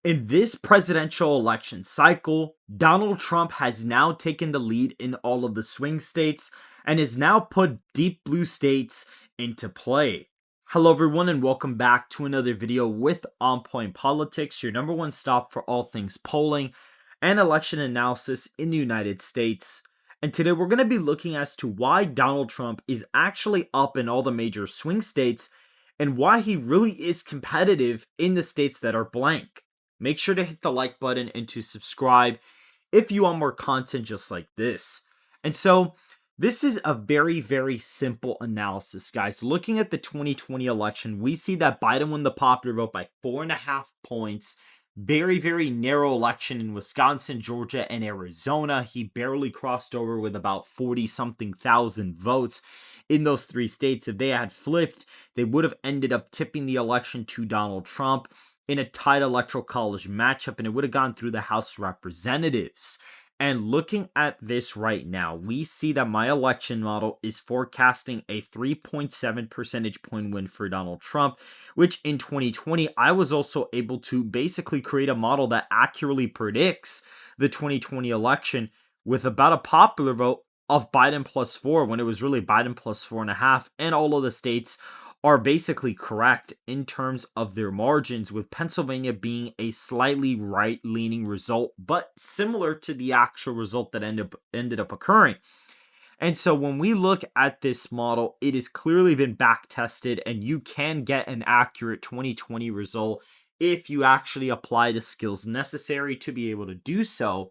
In this presidential election cycle, Donald Trump has now taken the lead in all of the swing states and has now put deep blue states into play. Hello everyone and welcome back to another video with On Point Politics, your number one stop for all things polling and election analysis in the United States. And today we're going to be looking as to why Donald Trump is actually up in all the major swing states and why he really is competitive in the states that are blank. Make sure to hit the like button and to subscribe if you want more content just like this. And so this is a very, very simple analysis, guys. Looking at the 2020 election, we see that Biden won the popular vote by 4.5 points. Very, very narrow election in Wisconsin, Georgia, and Arizona. He barely crossed over with about 40-something thousand votes in those three states. If they had flipped, they would have ended up tipping the election to Donald Trump in a tight electoral college matchup, and it would have gone through the House of Representatives. And looking at this right now, we see that my election model is forecasting a 3.7 percentage point win for Donald Trump, which in 2020, I was also able to basically create a model that accurately predicts the 2020 election with about a popular vote of Biden plus 4 when it was really Biden plus 4.5, and all of the states are basically correct in terms of their margins, with Pennsylvania being a slightly right-leaning result, but similar to the actual result that ended up occurring. And so when we look at this model, it has clearly been back-tested, and you can get an accurate 2020 result if you actually apply the skills necessary to be able to do so.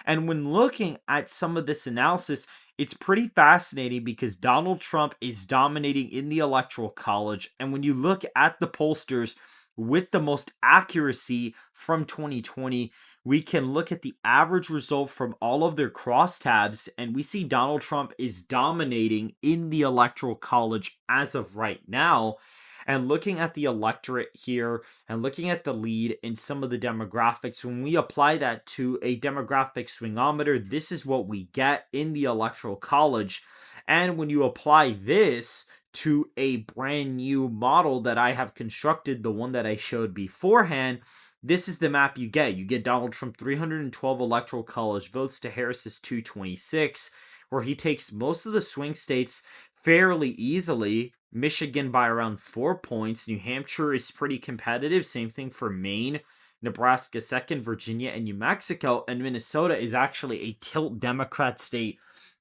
And when looking at some of this analysis, it's pretty fascinating because Donald Trump is dominating in the Electoral College. And when you look at the pollsters with the most accuracy from 2020, we can look at the average result from all of their crosstabs, and we see Donald Trump is dominating in the Electoral College as of right now. And looking at the electorate here and looking at the lead in some of the demographics, when we apply that to a demographic swingometer, this is what we get in the Electoral College. And when you apply this to a brand new model that I have constructed, the one that I showed beforehand, this is the map you get. You get Donald Trump 312 Electoral College votes to Harris's 226, where he takes most of the swing states fairly easily. Michigan by around 4 points. New Hampshire is pretty competitive. Same thing for Maine. Nebraska second. Virginia and New Mexico. And Minnesota is actually a tilt Democrat state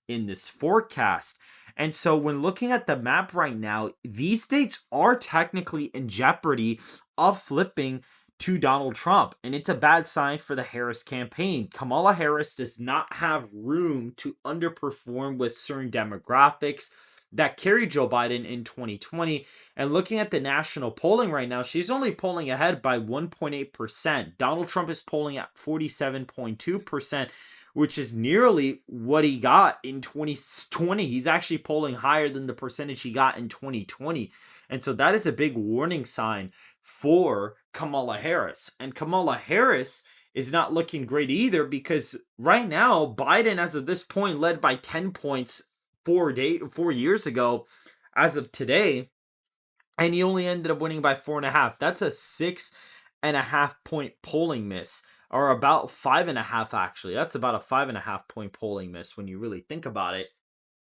in this forecast. And so when looking at the map right now, these states are technically in jeopardy of flipping to Donald Trump. And it's a bad sign for the Harris campaign. Kamala Harris does not have room to underperform with certain demographics that carried Joe Biden in 2020. And looking at the national polling right now, she's only polling ahead by 1.8%. Donald Trump is polling at 47.2%, which is nearly what he got in 2020. He's actually polling higher than the percentage he got in 2020. And so that is a big warning sign for Kamala Harris. And Kamala Harris is not looking great either, because right now, Biden, as of this point, led by 10 points 4 years ago as of today, and he only ended up winning by 4.5. That's a 6.5 point polling miss, or about 5.5 actually. That's about a 5.5 point polling miss when you really think about it.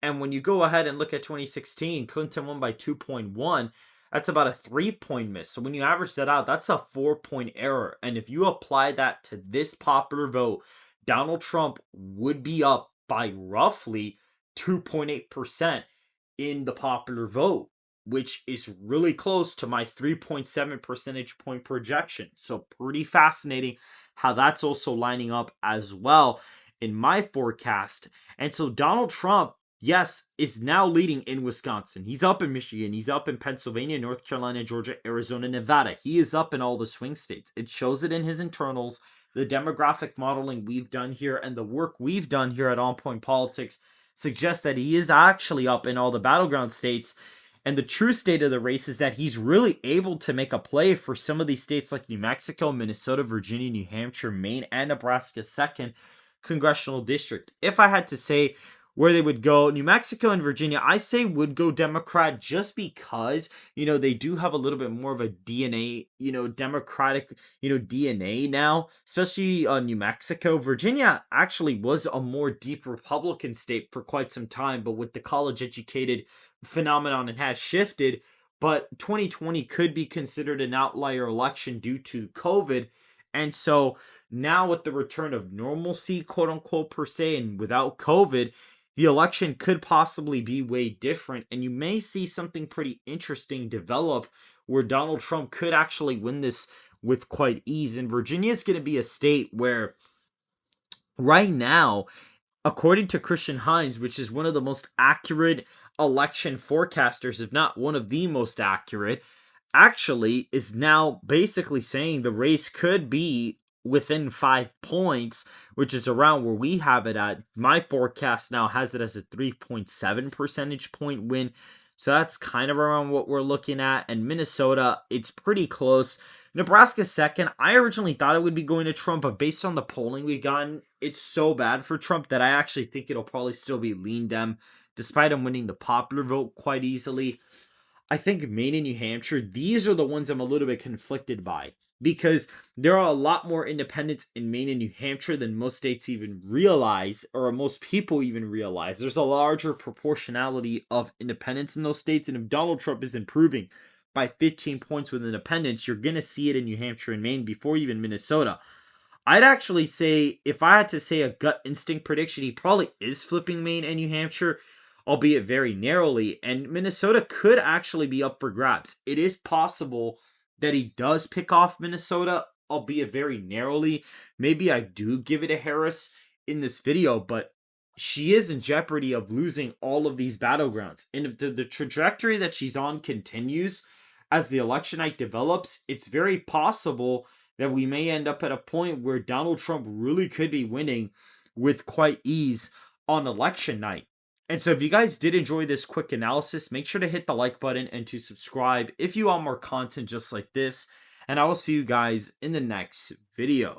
And when you go ahead and look at 2016, Clinton won by 2.1. That's about a 3-point miss. So when you average that out, that's a 4-point error. And if you apply that to this popular vote, Donald Trump would be up by roughly 2.8% in the popular vote, which is really close to my 3.7 percentage point projection. So pretty fascinating how that's also lining up as well in my forecast. And so Donald Trump, yes, is now leading in Wisconsin. He's up in Michigan. He's up in Pennsylvania, North Carolina, Georgia, Arizona, Nevada. He is up in all the swing states. It shows it in his internals. The demographic modeling we've done here and the work we've done here at On Point Politics suggests that he is actually up in all the battleground states. And the true state of the race is that he's really able to make a play for some of these states like New Mexico, Minnesota, Virginia, New Hampshire, Maine, and Nebraska second congressional district. If I had to say where they would go. New Mexico and Virginia, I say would go Democrat just because, they do have a little bit more of a DNA, Democratic, DNA now, especially New Mexico. Virginia actually was a more deep Republican state for quite some time, but with the college educated phenomenon, it has shifted. But 2020 could be considered an outlier election due to COVID. And so now, with the return of normalcy, quote unquote, per se, and without COVID, the election could possibly be way different. And you may see something pretty interesting develop where Donald Trump could actually win this with quite ease. And Virginia is going to be a state where right now, according to Christian Hines, which is one of the most accurate election forecasters, if not one of the most accurate, actually is now basically saying the race could be within 5 points, which is around where we have it at. My forecast now has it as a 3.7 percentage point win. So that's kind of around what we're looking at. And Minnesota, it's pretty close. Nebraska second. I originally thought it would be going to Trump, but based on the polling we've gotten, it's so bad for Trump that I actually think it'll probably still be lean Dem, despite him winning the popular vote quite easily. I think Maine and New Hampshire, these are the ones I'm a little bit conflicted by, because there are a lot more independents in Maine and New Hampshire than most states even realize, or most people even realize. There's a larger proportionality of independents in those states, and if Donald Trump is improving by 15 points with independents, you're going to see it in New Hampshire and Maine before even Minnesota. I'd actually say, if I had to say a gut instinct prediction, he probably is flipping Maine and New Hampshire, albeit very narrowly, and Minnesota could actually be up for grabs. It is possible that he does pick off Minnesota, albeit very narrowly. Maybe I do give it to Harris in this video, but she is in jeopardy of losing all of these battlegrounds. And if the trajectory that she's on continues as the election night develops, it's very possible that we may end up at a point where Donald Trump really could be winning with quite ease on election night. And so if you guys did enjoy this quick analysis, make sure to hit the like button and to subscribe if you want more content just like this. And I will see you guys in the next video.